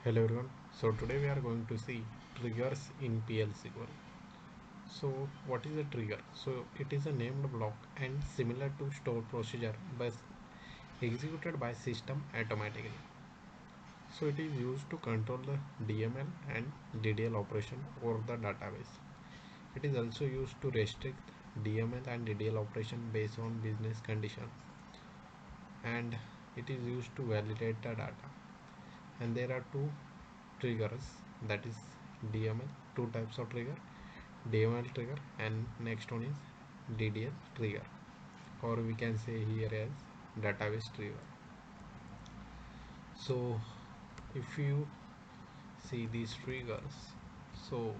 Hello everyone. So today we are going to see triggers in PL SQL. So what is a trigger? So it is a named block and similar to store procedure but executed by system automatically. So it is used to control the DML and DDL operation over the database. It is also used to restrict DML and DDL operation based on business condition, and it is used to validate the data. And there are two triggers, that is DML, two types of trigger, DML trigger and next one is DDL trigger, or we can say here as database trigger. So if you see these triggers, so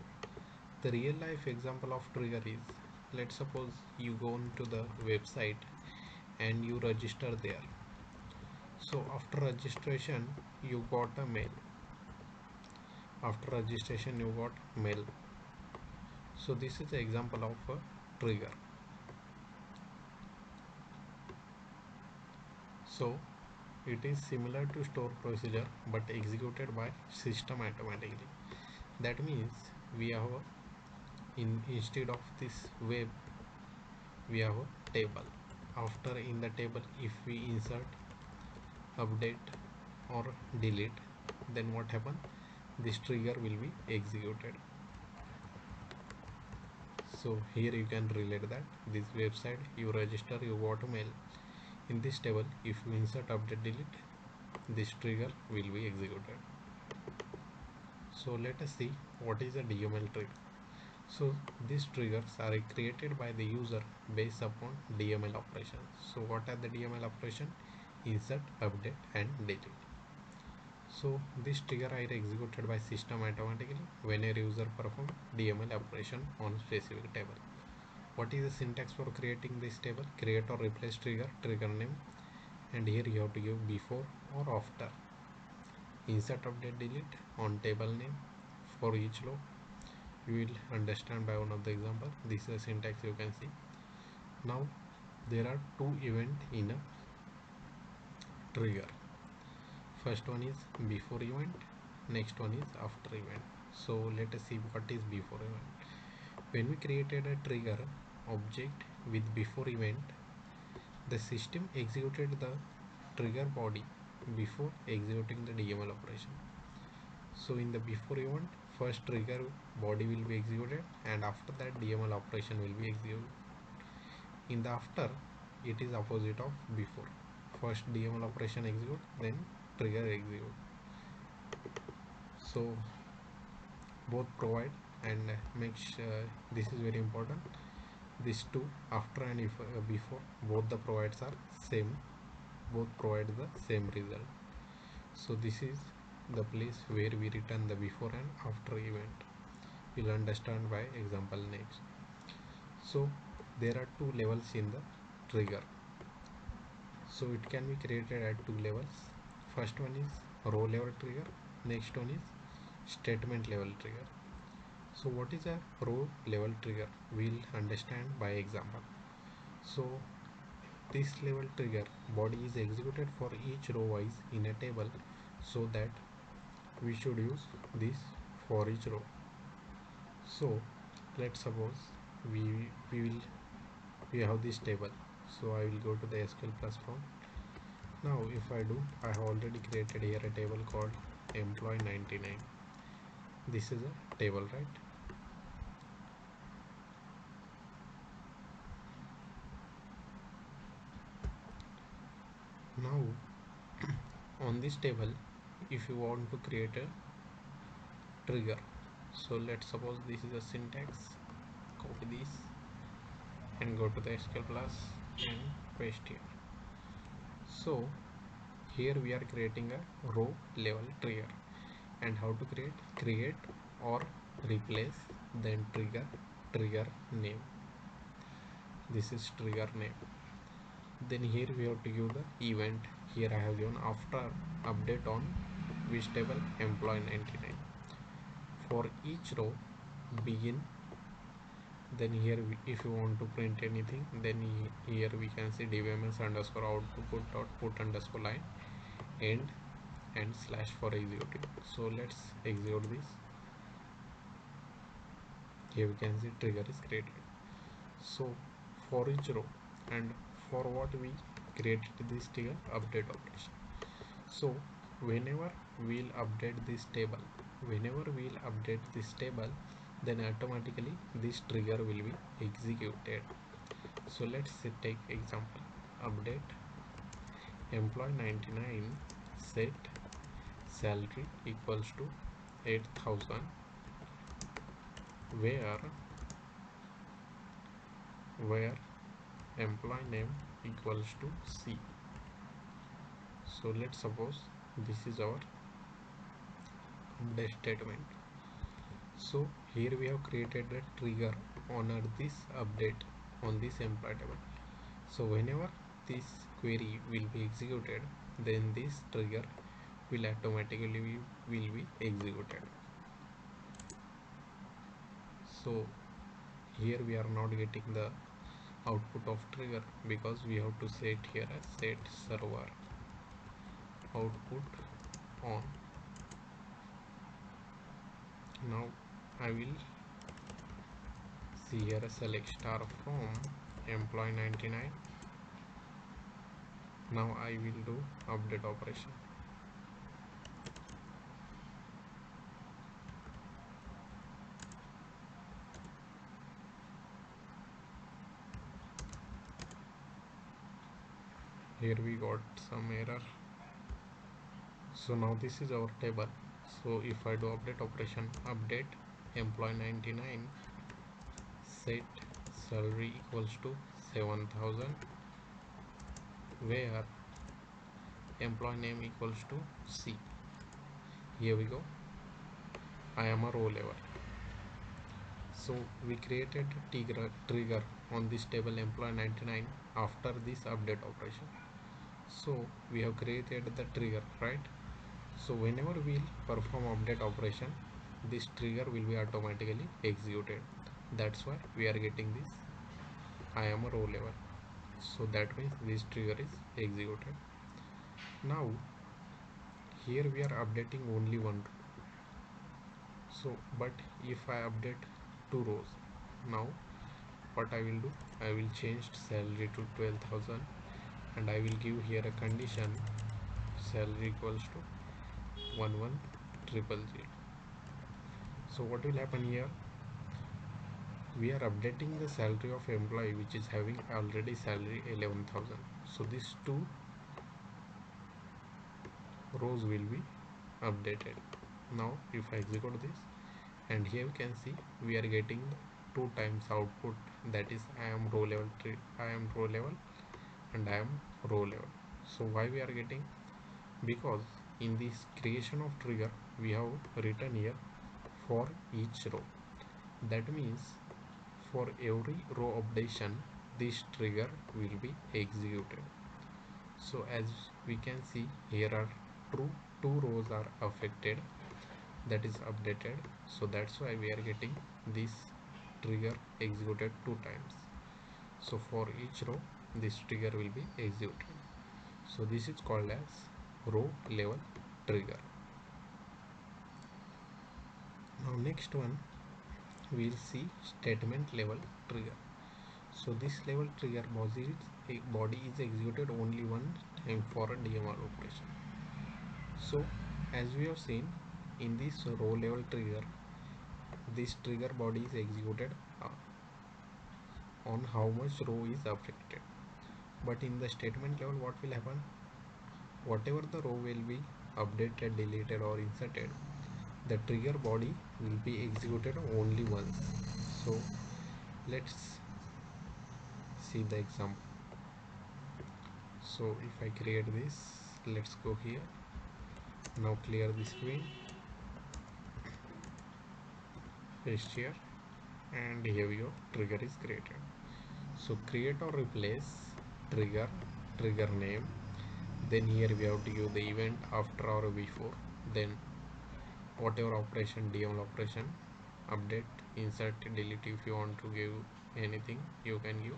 the real life example of trigger is, let's suppose you go into the website and you register there. So after registration you got a mail. After registration you got mail. So this is the example of a trigger. So it is similar to store procedure but executed by system automatically. That means we have instead of this web we have a table. After in the table if we insert, update or delete, then what happen, this trigger will be executed. So here you can relate that this website you register, you got a mail. In this table if you insert, update, delete, this trigger will be executed. So let us see what is a DML trigger. So these triggers are created by the user based upon DML operations. So what are the DML operation? Insert, update and delete. So this trigger are executed by system automatically whenever user perform DML operation on specific table. What is the syntax for creating this table? Create or replace trigger, trigger name, and here you have to give before or after. Insert, update, delete on table name for each row. You will understand by one of the example. This is the syntax you can see. Now there are two events in a trigger. First one is before event, next one is after event. So let us see what is before event. When we created a trigger object with before event, the system executed the trigger body before executing the DML operation. So in the before event, first trigger body will be executed and after that DML operation will be executed. In the after, it is opposite of before. First DML operation execute, then trigger execute. So both provide and make sure, this is very important, these two after and if, before, both the provides are same, both provide the same result. So this is the place where we return the before and after event. You'll understand by example next. So there are two levels in the trigger. So it can be created at two levels. First one is row level trigger, next one is statement level trigger. So what is a row level trigger? We'll understand by example. So this level trigger body is executed for each row wise in a table, so that we should use this for each row. So let's suppose we have this table. So I will go to the SQL platform. Now if I do, I have already created here a table called employee 99. This is a table, right? Now on this table, if you want to create a trigger, so let's suppose this is a syntax, copy this and go to the SQL plus and paste here. So here we are creating a row level trigger, and how to create or replace, then trigger name, this is trigger name. Then here we have to give the event. Here I have given after update on which table, employee 99. For each row begin, then here if you want to print anything, then here we can see dbms underscore output dot put underscore line, and and slash for executing. So let's execute this. Here we can see trigger is created. So for each row, and for what we created this trigger, update operation. So whenever we'll update this table, then automatically this trigger will be executed. So let's take example. Update employee 99 set salary equals to 8,000, where employee name equals to C. So let's suppose this is our update statement. So here we have created a trigger on this update on this employee table. So whenever this query will be executed, then this trigger will automatically will be executed. So here we are not getting the output of trigger because we have to set here as set server output on. Now I will see here a select star from employee 99. Now I will do update operation. Here we got some error. So now this is our table. So if I do update operation, update employee 99 set salary equals to 7,000, where employee name equals to C. Here we go. I am a row level. So we created trigger on this table employee 99 after this update operation. So we have created the trigger, right? So whenever we'll perform update operation, this trigger will be automatically executed. That's why we are getting this I am a row level. So that means this trigger is executed. Now here we are updating only one row. So but if I update two rows, now what I will do, I will change salary to 12,000 and I will give here a condition salary equals to 11,000. So what will happen here, we are updating the salary of employee which is having already salary 11,000. So these two rows will be updated. Now if I execute this, and here you can see we are getting two times output, that is I am row level and I am row level. So why we are getting, because in this creation of trigger we have written here for each row. That means for every row updation this trigger will be executed. So as we can see here are two rows are affected, that is updated. So that's why we are getting this trigger executed two times. So for each row this trigger will be executed. So this is called as row level trigger. Now next one we'll see statement level trigger. So this level trigger body is executed only one time for a DMR operation. So as we have seen in this row level trigger, this trigger body is executed on how much row is affected. But in the statement level, what will happen? Whatever the row will be updated, deleted or inserted, the trigger body will be executed only once. So let's see the example. So if I create this, let's go here. Now clear the screen, paste here, and here we go, trigger is created. So create or replace trigger name, then here we have to give the event after or before, then whatever operation, DML operation, update, insert, delete. If you want to give anything you can give.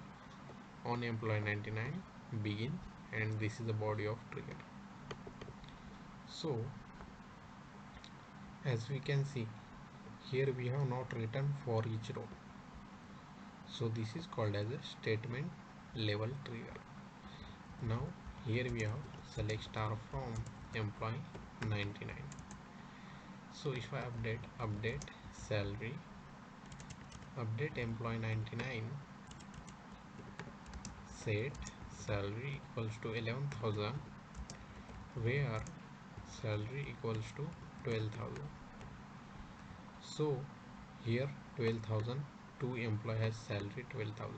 On employee 99 begin, and this is the body of trigger. So as we can see here, we have not written for each row, so this is called as a statement level trigger. Now here we have select star from employee 99. So if I update salary, update employee 99, set salary equals to 11,000, where salary equals to 12,000. So here 12,000, two employee has salary 12,000.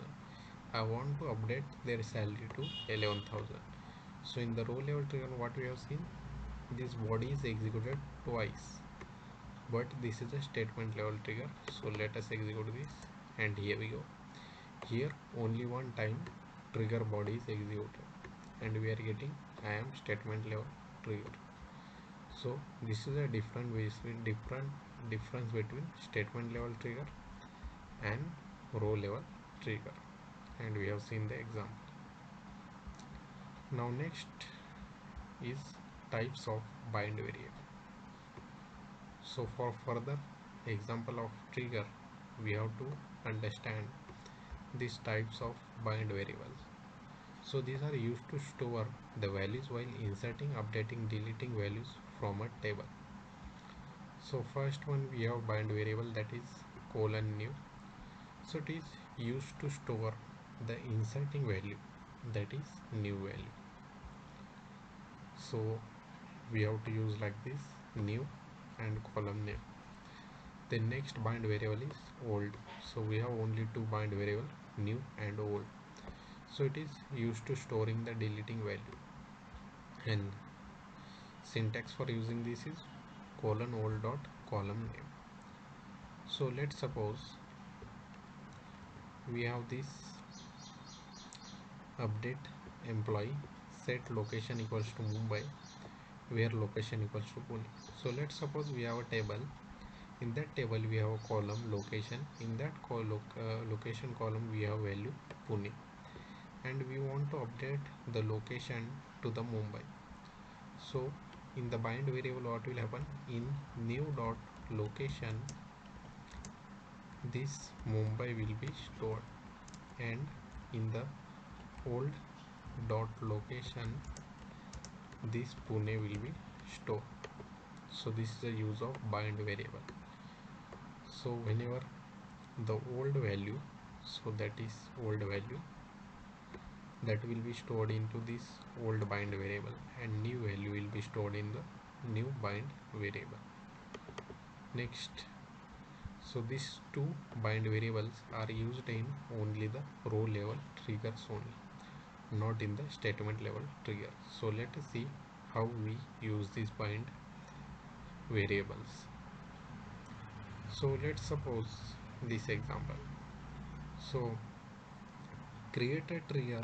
I want to update their salary to 11,000. So in the row level trigger, what we have seen, this body is executed twice, but this is a statement level trigger. So let us execute this, and here we go. Here only one time trigger body is executed, and we are getting I am statement level trigger. So this is a difference between statement level trigger and row level trigger, and we have seen the example. Now next is types of bind variable. So for further example of trigger, we have to understand these types of bind variables. So these are used to store the values while inserting, updating, deleting values from a table. So first one, we have bind variable, that is :new. So it is used to store the inserting value, that is new value. So we have to use like this, new and column name. The next bind variable is old. So we have only two bind variable, new and old. So it is used to storing the deleting value, and syntax for using this is :old dot column name. So let's suppose we have this update employee, set location equals to Mumbai, where location equals to Pune. So let's suppose we have a table. In that table we have a column location. In that location column we have value Pune, and we want to update the location to the Mumbai. So in the bind variable, what will happen, in new dot location this Mumbai will be stored, and in the old dot location this Pune will be stored. So this is the use of bind variable. So whenever the old value, so that is old value, that will be stored into this old bind variable, and new value will be stored in the new bind variable. Next, so these two bind variables are used in only the row level triggers only, not in the statement level trigger. So let us see how we use these bind variables. So let's suppose this example. So create a trigger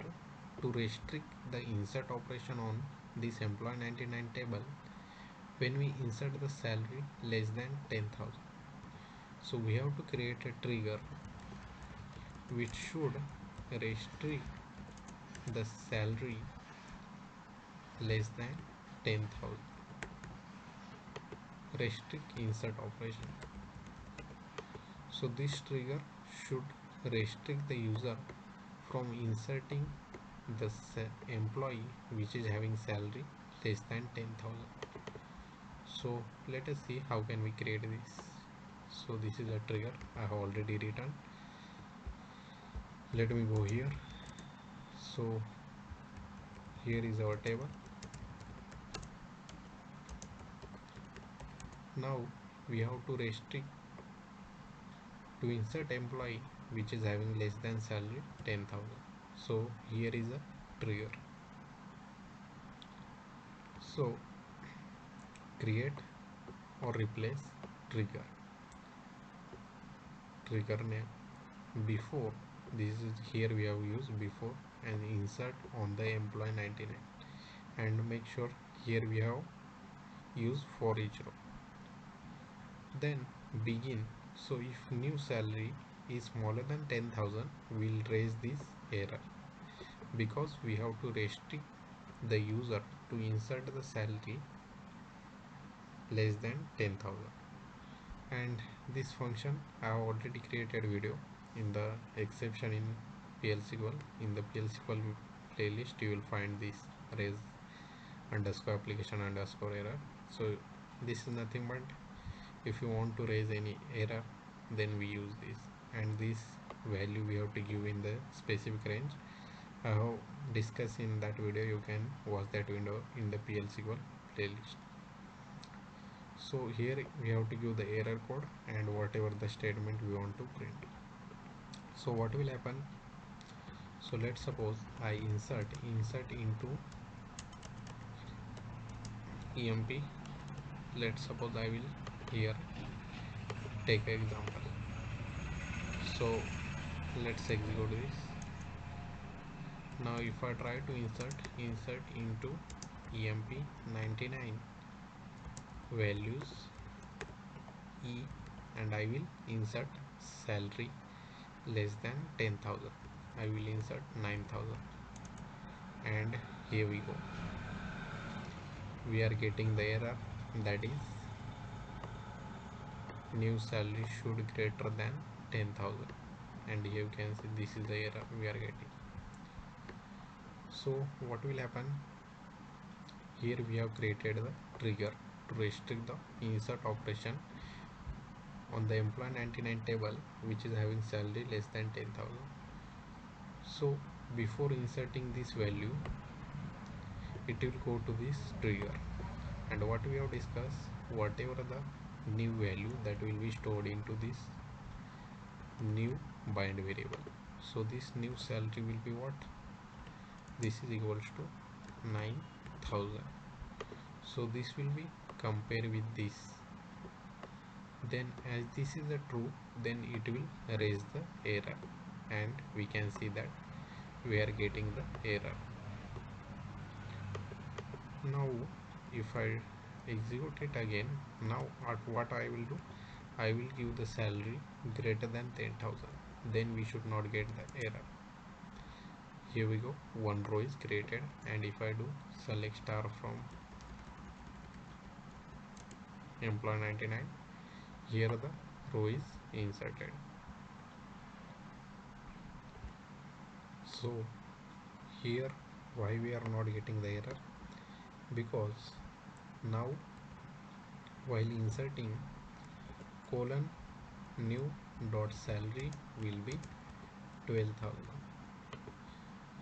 to restrict the insert operation on this employee 99 table when we insert the salary less than 10,000. So we have to create a trigger which should restrict the salary less than 10,000. Restrict insert operation. So this trigger should restrict the user from inserting the employee which is having salary less than 10,000. So let us see how can we create this. So this is a trigger I have already written. Let me go here. So here is our table. Now we have to restrict to insert employee which is having less than salary 10,000. So here is a trigger. So create or replace trigger name. Before, this is here we have used before, and insert on the employee 99, and make sure here we have used for each row. Then begin. So if new salary is smaller than 10,000, we'll raise this error, because we have to restrict the user to insert the salary less than 10,000. And this function I have already created video in the exception in PL/SQL. In the PL/SQL playlist you will find this raise underscore application underscore error. So this is nothing but if you want to raise any error, then we use this, and this value we have to give in the specific range. I have discussed in that video. You can watch that video in the PL/SQL playlist. So here we have to give the error code and whatever the statement we want to print. So what will happen? So let's suppose I insert into emp. Let's suppose I will here take an example. So let's execute this. Now if I try to insert into emp 99 values e, and I will insert salary less than 10,000. I will insert 9,000, and here we go. We are getting the error, that is new salary should greater than 10,000, and here you can see this is the error we are getting. So what will happen? Here we have created the trigger to restrict the insert operation on the employee 99 table which is having salary less than 10,000. So before inserting this value, it will go to this trigger, and what we have discussed, whatever the new value that will be stored into this new bind variable. So this new salary will be what? This is equals to 9,000. So this will be compared with this. Then as this is a true, then it will raise the error, and we can see that we are getting the error. Now if I execute it again, now what I will do, I will give the salary greater than 10,000, then we should not get the error. Here we go, one row is created, and if I do select star from employee 99, here the row is inserted. So here why we are not getting the error? Because now while inserting colon new dot salary will be 12,000.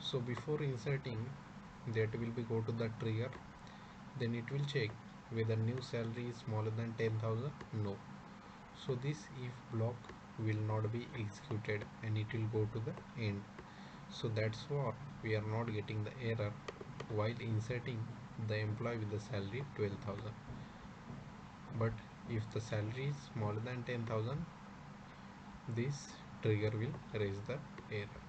So before inserting that will be go to the trigger, then it will check whether new salary is smaller than 10,000. No. So this if block will not be executed and it will go to the end. So that's why we are not getting the error while inserting the employee with the salary 12,000. But if the salary is smaller than 10,000, this trigger will raise the error.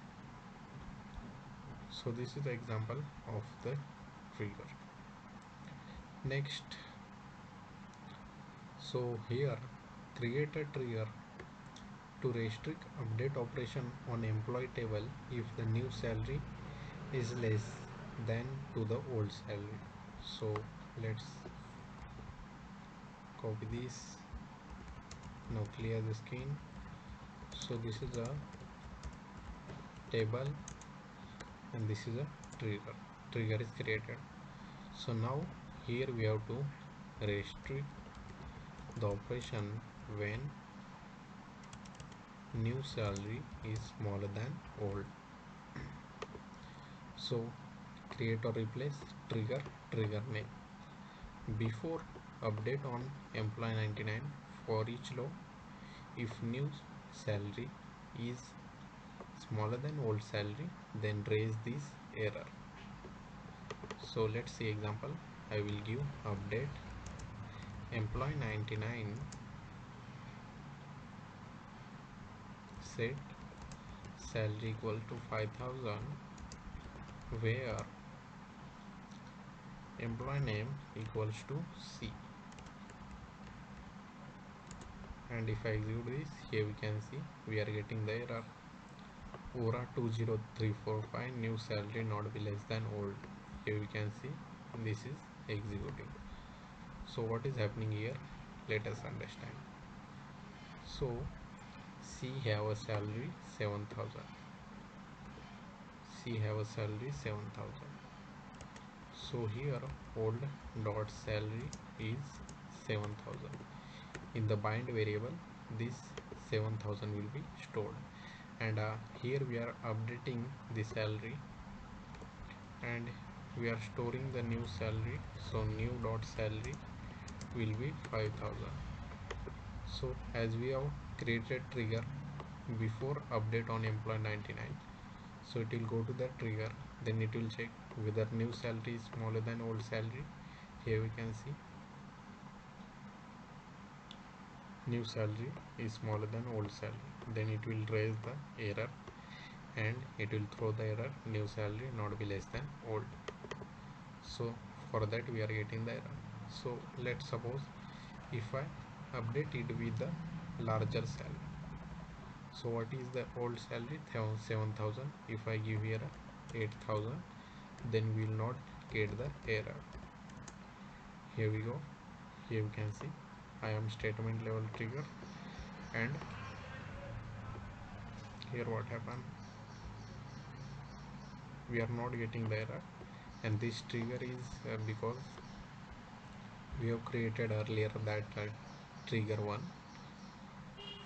So this is the example of the trigger. Next, so here create a trigger to restrict update operation on employee table if the new salary is less than to the old salary. So let's copy this. Now clear the screen. So this is a table and this is a trigger is created. So now here we have to restrict the operation when new salary is smaller than old. So create or replace trigger name. Before update on employee 99 for each row, if new salary is smaller than old salary, then raise this error. So let's see example. I will give update employee 99 set salary equal to 5,000 where employee name equals to C, and if I execute this, here we can see we are getting the error ORA 20345 new salary not be less than old. Here we can see this is executing. So what is happening here, let us understand. So C have a salary 7,000. C have a salary 7,000. So here old dot salary is 7,000. In the bind variable this 7,000 will be stored, and here we are updating the salary and we are storing the new salary. So new dot salary will be 5,000. So as we have created trigger before update on employee 99, so it will go to the trigger, then it will check whether new salary is smaller than old salary. Here we can see new salary is smaller than old salary, then it will raise the error and it will throw the error new salary not be less than old. So for that we are getting the error. So let's suppose if I update it with the larger salary, so what is the old salary? 7,000. If I give here 8,000, then we will not get the error. Here we go. Here we can see I am statement level trigger, and here what happened, we are not getting the error, and this trigger is because we have created earlier that trigger 1,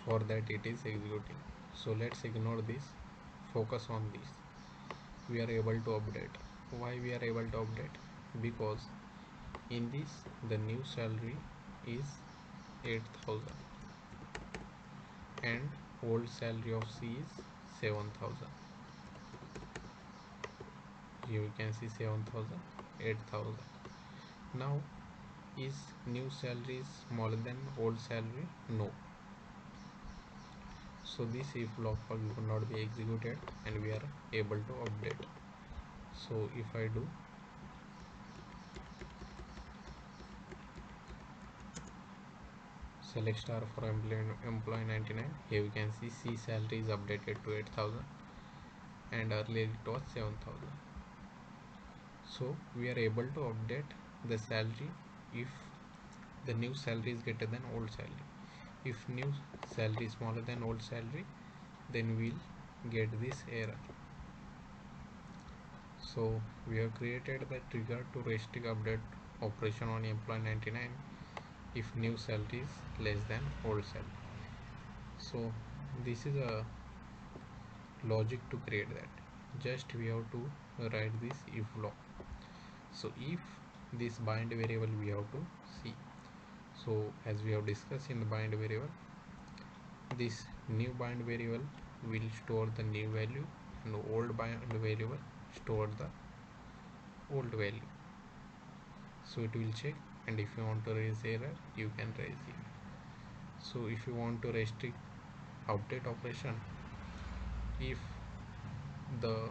for that it is executing. So let's ignore this, focus on this. We are able to update. Why we are able to update? Because in this the new salary is 8,000 and old salary of C is 7,000. Here you can see 7,000, 8,000. Now is new salary is smaller than old salary? No. So this if block will not be executed and we are able to update. So if I do select star for employee 99, here we can see C salary is updated to 8,000 and earlier it was 7,000. So we are able to update the salary if the new salary is greater than old salary. If new salary is smaller than old salary, then we'll get this error. So we have created the trigger to restrict update operation on employee 99 if new salary is less than old salary. So this is a logic to create that. Just we have to write this if block. So if this bind variable we have to see. So as we have discussed in the bind variable, this new bind variable will store the new value and old bind variable store the old value. So it will check, and if you want to raise error you can raise it. So if you want to restrict update operation, if the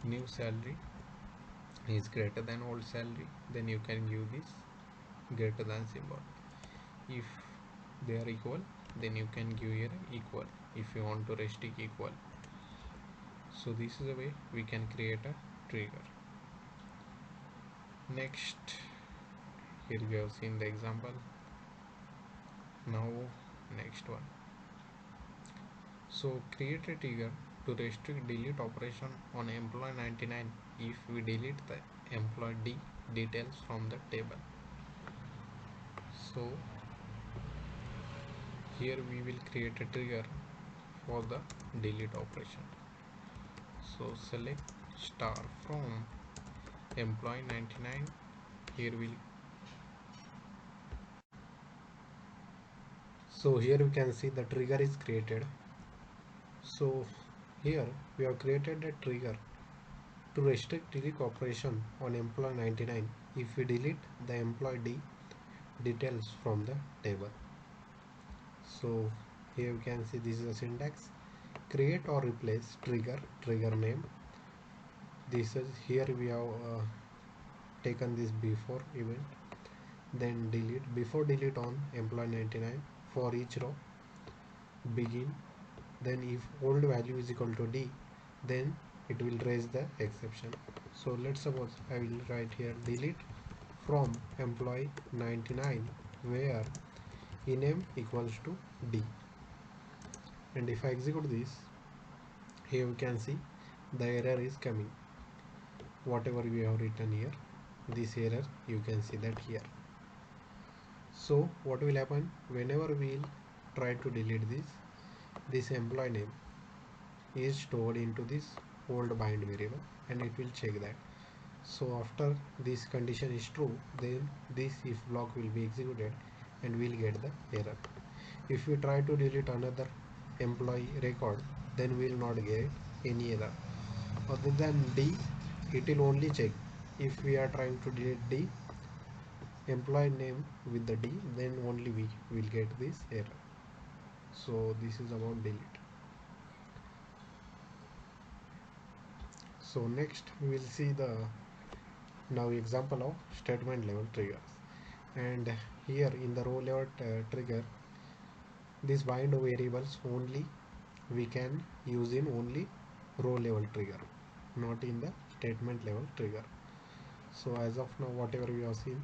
new salary is greater than old salary, then you can give this greater than symbol. If they are equal, then you can give here equal if you want to restrict equal. So this is a way we can create a trigger. Next, here we have seen the example. Now next one. So create a trigger to restrict delete operation on employee 99 if we delete the employee D details from the table. So here we will create a trigger for the delete operation. So select star from employee 99. Here we'll so here you can see the trigger is created. So here we have created a trigger to restrict delete operation on employee 99 if we delete the employee D details from the table. So here you can see this is a syntax: create or replace trigger name. This is here we have taken this before event, then delete before delete on employee 99 for each row, begin, then if old value is equal to D, then it will raise the exception. So let's suppose I will write here delete from employee 99 where ename equals to D. And if I execute this, here we can see the error is coming. Whatever we have written here, this error you can see that here. So what will happen whenever we'll try to delete this employee name is stored into this old bind variable and it will check that. So after this condition is true, then this if block will be executed and we'll get the error. If we try to delete another employee record, then we'll not get any error. Other than D, it will only check if we are trying to delete D employee name with the D, then only we will get this error. So this is about delete. So next we will see the now example of statement level triggers, and here in the row level trigger, these bind variables only we can use in only row level trigger, not in the statement level trigger. So as of now, whatever we have seen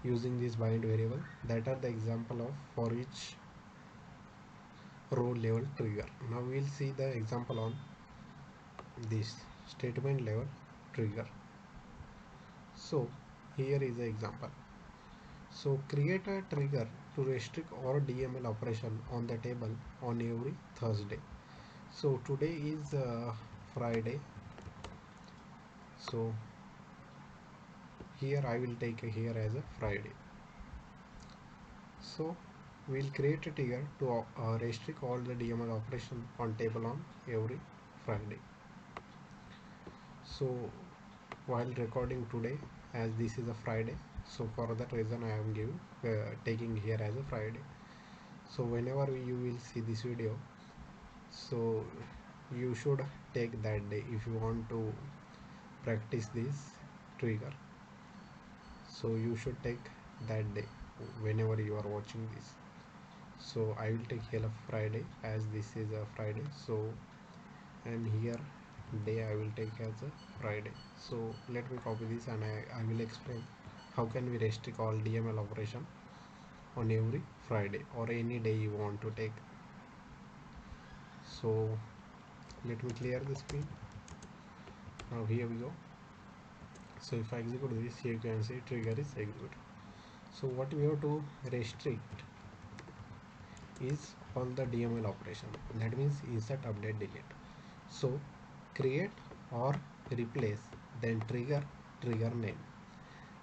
using this bind variable, that are the example of for each row level trigger. Now we'll see the example on this statement level trigger. So here is the example. So create a trigger to restrict all DML operation on the table on every Thursday. So today is Friday. So here I will take here as a Friday. So we'll create a trigger to restrict all the DML operation on table on every Friday. So while recording today, as this is a Friday, so for that reason I am taking here as a Friday. So whenever you will see this video, so you should take that day if you want to practice this trigger. So you should take that day whenever you are watching this. So I will take here a Friday as this is a Friday. So and here day I will take as a Friday. So let me copy this and I will explain how can we restrict all DML operation on every Friday or any day you want to take. So let me clear the screen. Now here we go. So if I execute this, here you can see trigger is executed. So what we have to restrict is on the DML operation, that means insert, update, delete. So create or replace, then trigger name.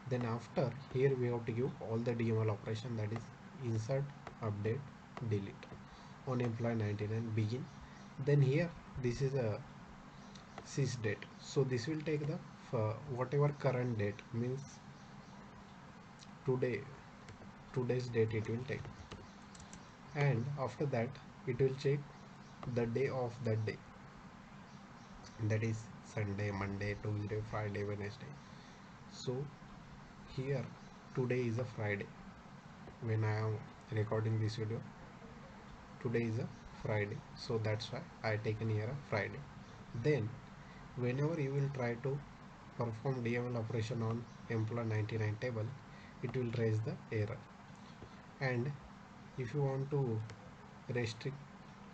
Then after here we have to give all the DML operation, that is insert, update, delete on employee 99 begin. Then here this is a sys date, so this will take the whatever current date means today's date it will take, and after that it will check the day of that day, that is Sunday, Monday, Tuesday, Friday, Wednesday. So here today is a Friday when I am recording this video. Today is a Friday, so that's why I taken here a Friday. Then whenever you will try to perform DML operation on employee 99 table, it will raise the error. And if you want to restrict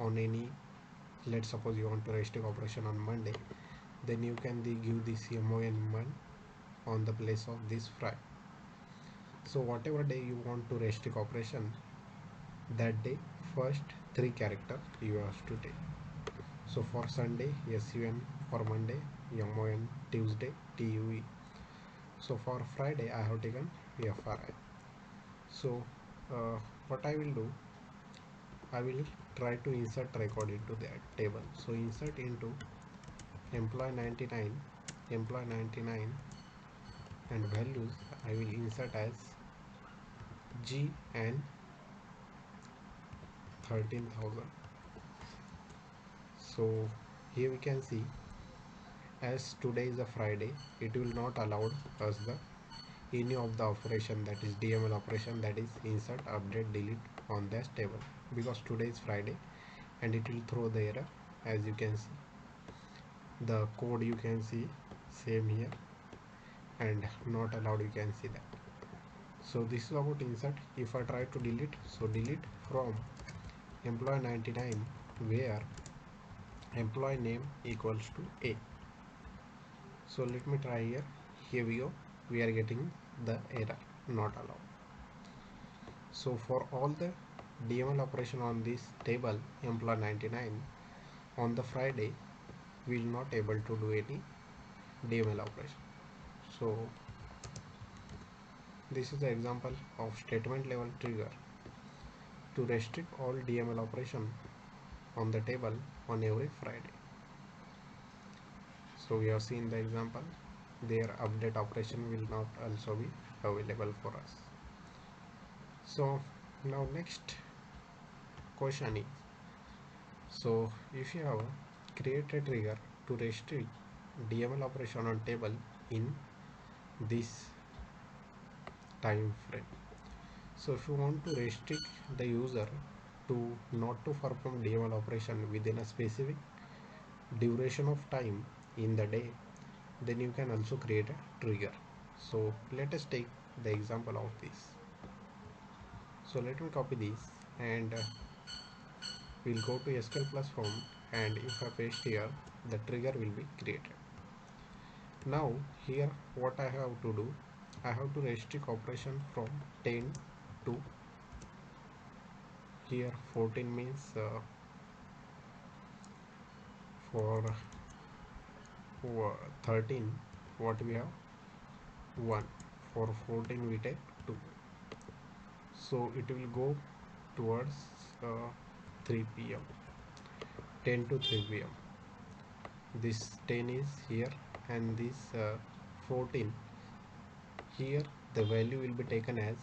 on any, let's suppose you want to restrict operation on Monday, then you can give this mon1 on the place of this Friday. So whatever day you want to restrict operation, that day first 3 character you have to take. So for Sunday SUN, for Monday MON, Tuesday TUE. So for Friday I have taken FRI. So what I will do, I will try to insert record into that table. So insert into employee 99 and values I will insert as G and 13,000. So here we can see, as today is a Friday, it will not allow us the any of the operation, that is DML operation, that is insert, update, delete on this table, because today is Friday and it will throw the error. As you can see, the code you can see same here, and not allowed, you can see that. So this is about insert. If I try to delete, so delete from employee 99 where employee name equals to A. So let me try here. Here we go. We are getting the error not allowed. So for all the DML operation on this table employee 99 on the Friday, we will not able to do any DML operation. So this is the example of statement level trigger to restrict all DML operation on the table on every Friday. So we have seen the example. Their update operation will not also be available for us. So now next question is, so if you have created trigger to restrict DML operation on table in this time frame. So if you want to restrict the user to not to perform DML operation within a specific duration of time in the day, then you can also create a trigger. So let us take the example of this. So let me copy this and we'll go to SQL Plus form, and if I paste here, the trigger will be created. Now here what I have to do, I have to restrict operation from 10 to here 14 means for 13 what we have 1, for 14 we take 2, so it will go towards 3 p.m. 10 to 3 p.m. This 10 is here and this 14 here, the value will be taken as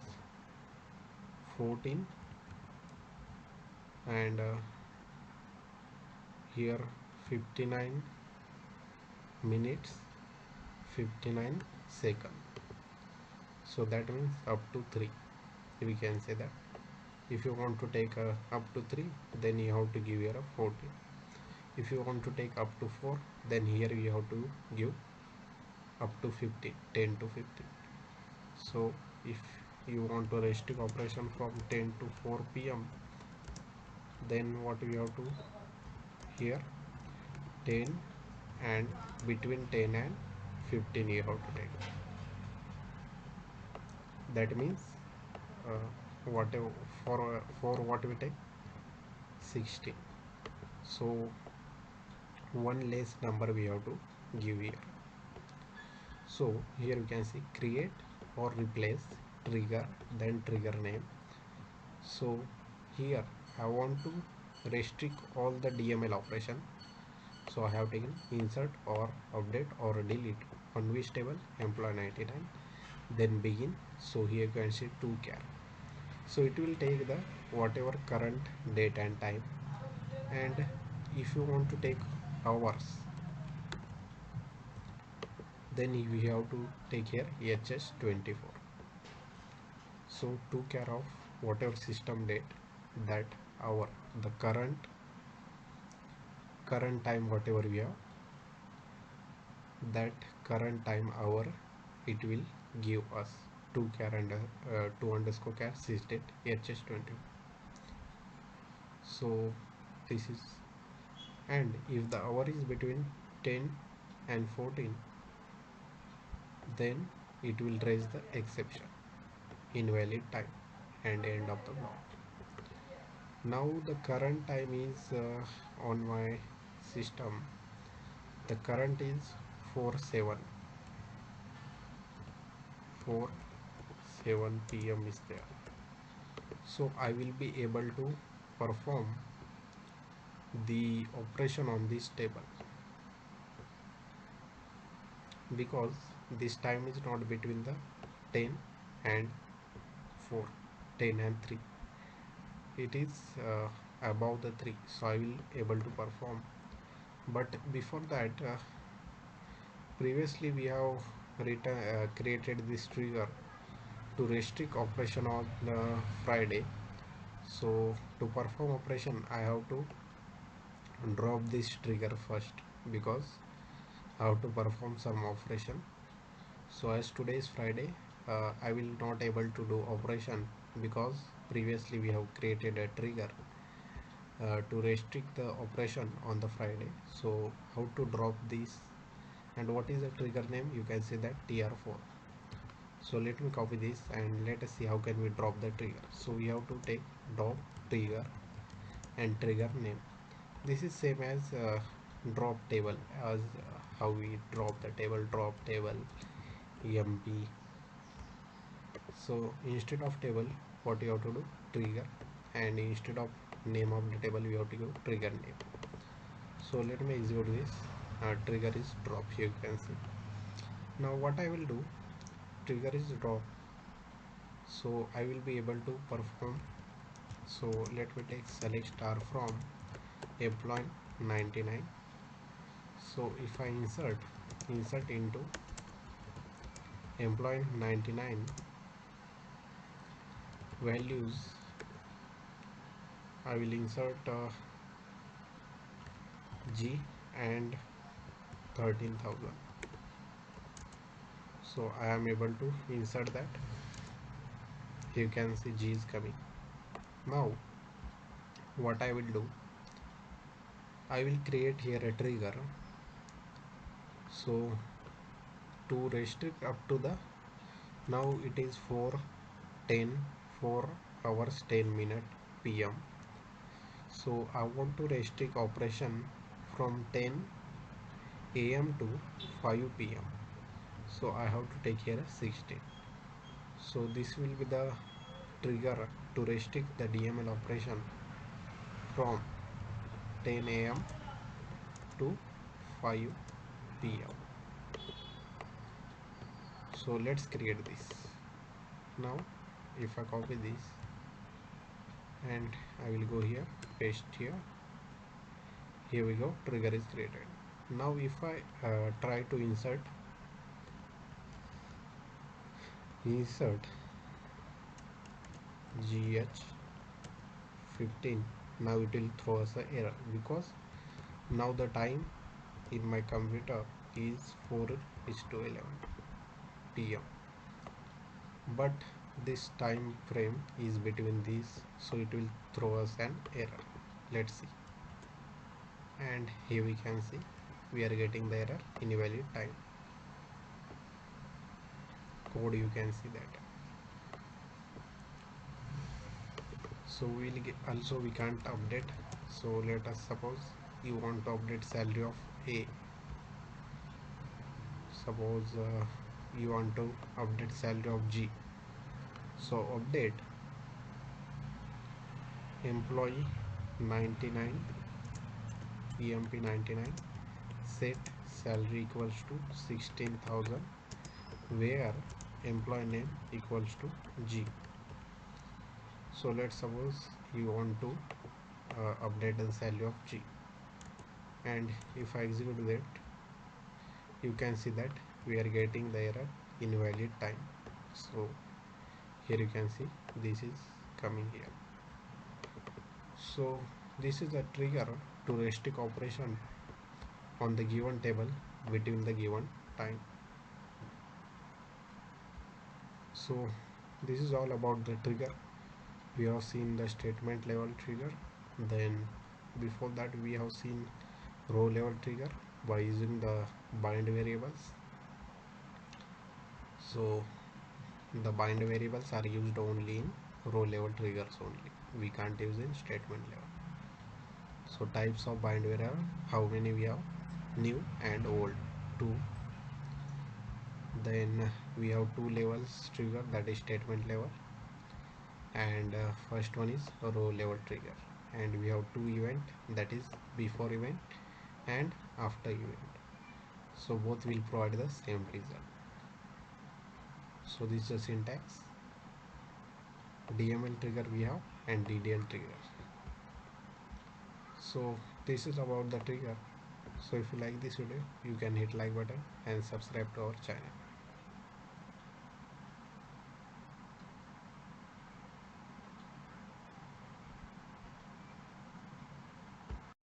14 and here 59 minutes 59 seconds. So that means up to 3, we can say that. If you want to take up to 3, then you have to give here a 14. If you want to take up to 4, then here you have to give up to 15, 10 to 15. So if you want to restrict operation from 10 to 4 p.m, then what we have to here 10 and between 10 and 15 you have to take. That means whatever for what we take 16. So one less number we have to give here. So here you can see create or replace trigger, then trigger name. So here I want to restrict all the DML operation. So I have taken insert or update or delete on which table employee 99, then begin. So here you can see 2char. So it will take the whatever current date and time, and if you want to take hours, then we have to take here HS24. So 2char of whatever system date, that hour, the current time whatever we have, that current time hour it will give us 2char and 2_char sysdate HS20. So this is, and if the hour is between 10 and 14, then it will raise the exception, invalid time, and end of the block. Now the current time is on my system, the current is 4:07 p.m. is there. So I will be able to perform the operation on this table, because this time is not between the 10 and 4, 10 and 3, it is above the 3, so I will able to perform. But before that, previously we have created this trigger to restrict operation on Friday. So to perform operation I have to drop this trigger first, because I have to perform some operation. So as today is Friday, I will not able to do operation because previously we have created a trigger to restrict the operation on the Friday. So how to drop this and what is the trigger name? You can say that TR4. So let me copy this and let us see how can we drop the trigger. So we have to take drop trigger and trigger name. This is same as drop table, as how we drop the table, drop table EMP. So instead of table, what you have to do, trigger, and instead of name of the table we have to give trigger name. So let me execute this. Trigger is drop, here you can see. Now what I will do, trigger is drop, so I will be able to perform. So let me take select star from employee 99. So if I insert into employee 99 values, I will insert G and 13,000. So I am able to insert that. You can see G is coming. Now what I will do, I will create here a trigger. So to restrict up to the, now it is 4:10, 4 hours 10 minute PM. So I want to restrict operation from 10 AM to 5 PM. So I have to take here 16. So this will be the trigger to restrict the DML operation from 10 AM to 5 PM. So let's create this. Now if I copy this and I will go here, paste here, here we go, trigger is created. Now if I try to insert GH15, now it will throw us an error because now the time in my computer is 4:11 PM, but this time frame is between these, so it will throw us an error. Let's see, and here we can see we are getting the error, invalid time code, you can see that. So we'll get, also we can't update. So let us suppose you want to update salary of A. Suppose you want to update salary of G. So update employee 99 EMP 99, set salary equals to 16,000, where employee name equals to G. So let's suppose you want to update the salary of G, and if I execute that, you can see that we are getting the error, invalid time. So here you can see this is coming here. So this is a trigger to restrict operation on the given table between the given time. So this is all about the trigger. We have seen the statement level trigger, then before that we have seen row level trigger by using the bind variables. So the bind variables are used only in row level triggers only, we can't use in statement level. So types of bind variable, how many we have, new and old, 2. Then we have 2 levels trigger, that is statement level, and first one is row level trigger, and we have 2 event, that is before event and after event. So both will provide the same result. So this is the syntax. DML trigger we have and DDL trigger. So this is about the trigger. So if you like this video, you can hit like button and subscribe to our channel.